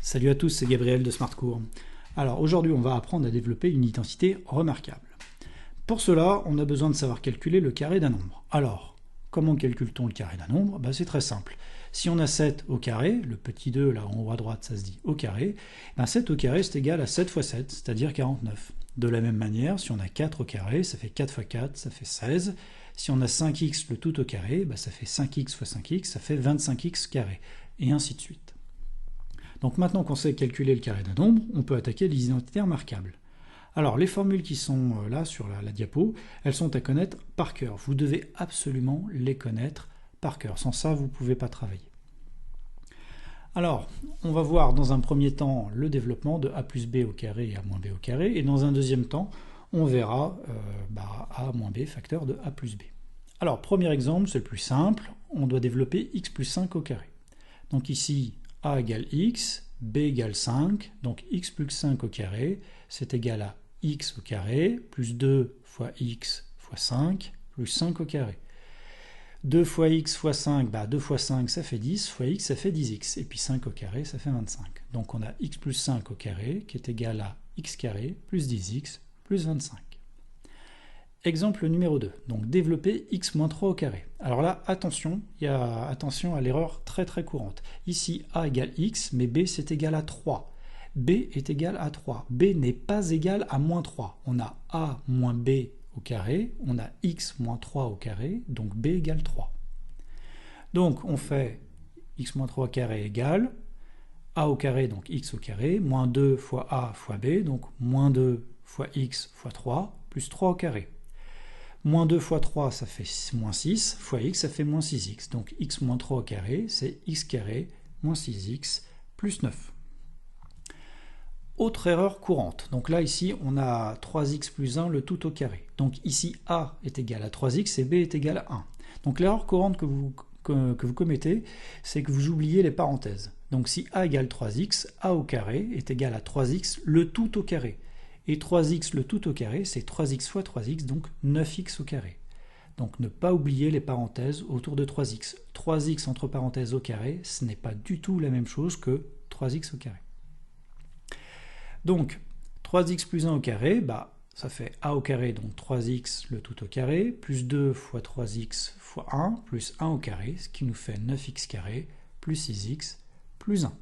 Salut à tous, c'est Gabriel de SmartCours. Alors aujourd'hui on va apprendre à développer une identité remarquable. Pour cela, on a besoin de savoir calculer le carré d'un nombre. Alors, comment calcule-t-on le carré d'un nombre? C'est très simple. Si on a 7 au carré, le petit 2 là en haut à droite ça se dit au carré, 7 au carré c'est égal à 7 fois 7, c'est-à-dire 49. De la même manière, si on a 4 au carré, ça fait 4 fois 4, ça fait 16. Si on a 5x le tout au carré, ça fait 5x fois 5x, ça fait 25x carré, et ainsi de suite. Donc maintenant qu'on sait calculer le carré d'un nombre, on peut attaquer les identités remarquables. Alors les formules qui sont là sur la diapo, elles sont à connaître par cœur. Vous devez absolument les connaître par cœur. Sans ça, vous ne pouvez pas travailler. Alors, on va voir dans un premier temps le développement de a plus b au carré et a moins b au carré. Et dans un deuxième temps, on verra a moins b facteur de a plus b. Alors, premier exemple, c'est le plus simple. On doit développer x plus 5 au carré. Donc ici, a égale x, b égale 5, donc x plus 5 au carré, c'est égal à x au carré, plus 2 fois x fois 5, plus 5 au carré. 2 fois x fois 5, 2 fois 5 ça fait 10, fois x ça fait 10x, et puis 5 au carré ça fait 25. Donc on a x plus 5 au carré qui est égal à x carré plus 10x plus 25. Exemple numéro 2, donc développer x moins 3 au carré. Alors là, attention, attention à l'erreur très courante. Ici, a égale x, mais b c'est égal à 3. b est égal à 3. b n'est pas égal à moins 3. On a a moins b au carré, on a x moins 3 au carré, donc b égale 3. Donc on fait x moins 3 au carré égale a au carré, donc x au carré, moins 2 fois a fois b, donc moins 2 fois x fois 3, plus 3 au carré. Moins 2 fois 3, ça fait moins 6, fois x, ça fait moins 6x. Donc x moins 3 au carré, c'est x carré moins 6x plus 9. Autre erreur courante. Donc là, ici, on a 3x plus 1, le tout au carré. Donc ici, a est égal à 3x et b est égal à 1. Donc l'erreur courante que vous commettez, c'est que vous oubliez les parenthèses. Donc si a égale 3x, a au carré est égal à 3x, le tout au carré. Et 3x le tout au carré, c'est 3x fois 3x, donc 9x au carré. Donc ne pas oublier les parenthèses autour de 3x. 3x entre parenthèses au carré, ce n'est pas du tout la même chose que 3x au carré. Donc 3x plus 1 au carré, ça fait a au carré, donc 3x le tout au carré, plus 2 fois 3x fois 1, plus 1 au carré, ce qui nous fait 9x carré, plus 6x, plus 1.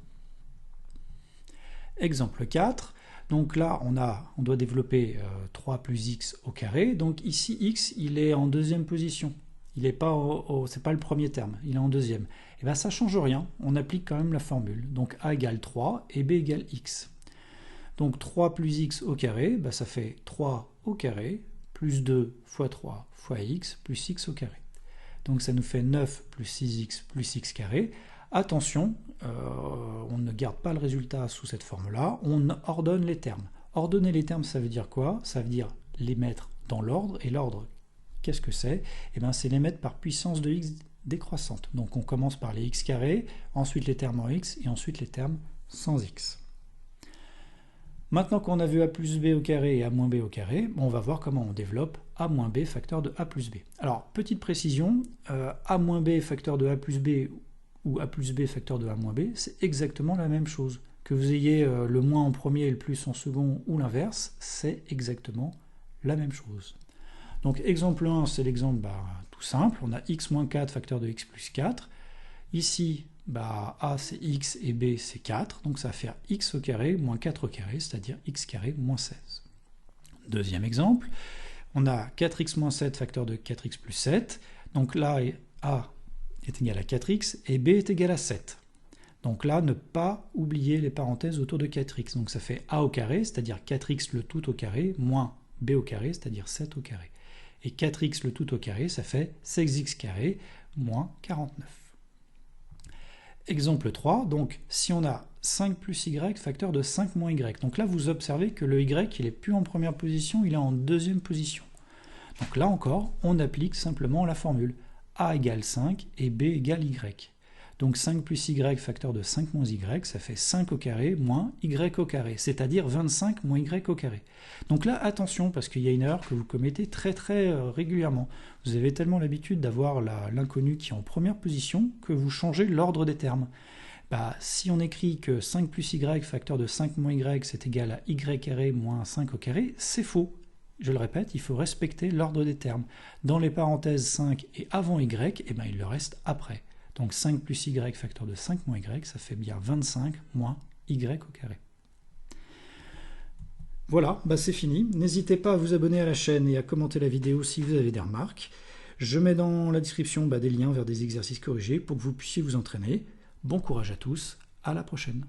Exemple 4. Donc là, on doit développer 3 plus x au carré. Donc ici, x, il est en deuxième position. Il n'est pas c'est pas le premier terme, il est en deuxième. Et bien ça ne change rien, on applique quand même la formule. Donc a égale 3 et b égale x. Donc 3 plus x au carré, ça fait 3 au carré, plus 2 fois 3 fois x, plus x au carré. Donc ça nous fait 9 plus 6x plus x carré. Attention, on ne garde pas le résultat sous cette forme-là, on ordonne les termes. Ordonner les termes, ça veut dire quoi? Ça veut dire les mettre dans l'ordre, et l'ordre, qu'est-ce que c'est? C'est les mettre par puissance de x décroissante. Donc on commence par les x carrés, ensuite les termes en x, et ensuite les termes sans x. Maintenant qu'on a vu a plus b au carré et a moins b au carré, on va voir comment on développe a moins b facteur de a plus b. Alors, petite précision, a moins b facteur de a plus b ou a plus b facteur de a moins b, c'est exactement la même chose. Que vous ayez le moins en premier et le plus en second ou l'inverse, c'est exactement la même chose. Donc exemple 1, c'est l'exemple tout simple, on a x moins 4 facteur de x plus 4. Ici, a c'est x et b c'est 4, donc ça va faire x au carré moins 4 au carré, c'est-à-dire x carré moins 16. Deuxième exemple, on a 4x moins 7 facteur de 4x plus 7, donc là a est égal à 4x et b est égal à 7. Donc là, ne pas oublier les parenthèses autour de 4x. Donc ça fait a au carré, c'est-à-dire 4x le tout au carré, moins b au carré, c'est-à-dire 7 au carré. Et 4x le tout au carré, ça fait 16x carré, moins 49. Exemple 3, donc si on a 5 plus y facteur de 5 moins y, donc là vous observez que le y, il n'est plus en première position, il est en deuxième position. Donc là encore, on applique simplement la formule. A égale 5 et b égale y. Donc 5 plus y facteur de 5 moins y, ça fait 5 au carré moins y au carré, c'est-à-dire 25 moins y au carré. Donc là, attention, parce qu'il y a une erreur que vous commettez très régulièrement. Vous avez tellement l'habitude d'avoir l'inconnu qui est en première position que vous changez l'ordre des termes. Bah, si on écrit que 5 plus y facteur de 5 moins y, c'est égal à y carré moins 5 au carré, c'est faux. Je le répète, il faut respecter l'ordre des termes. Dans les parenthèses 5 et avant y, eh ben, il le reste après. Donc 5 plus y facteur de 5 moins y, ça fait bien 25 moins y au carré. Voilà, bah c'est fini. N'hésitez pas à vous abonner à la chaîne et à commenter la vidéo si vous avez des remarques. Je mets dans la description des liens vers des exercices corrigés pour que vous puissiez vous entraîner. Bon courage à tous, à la prochaine.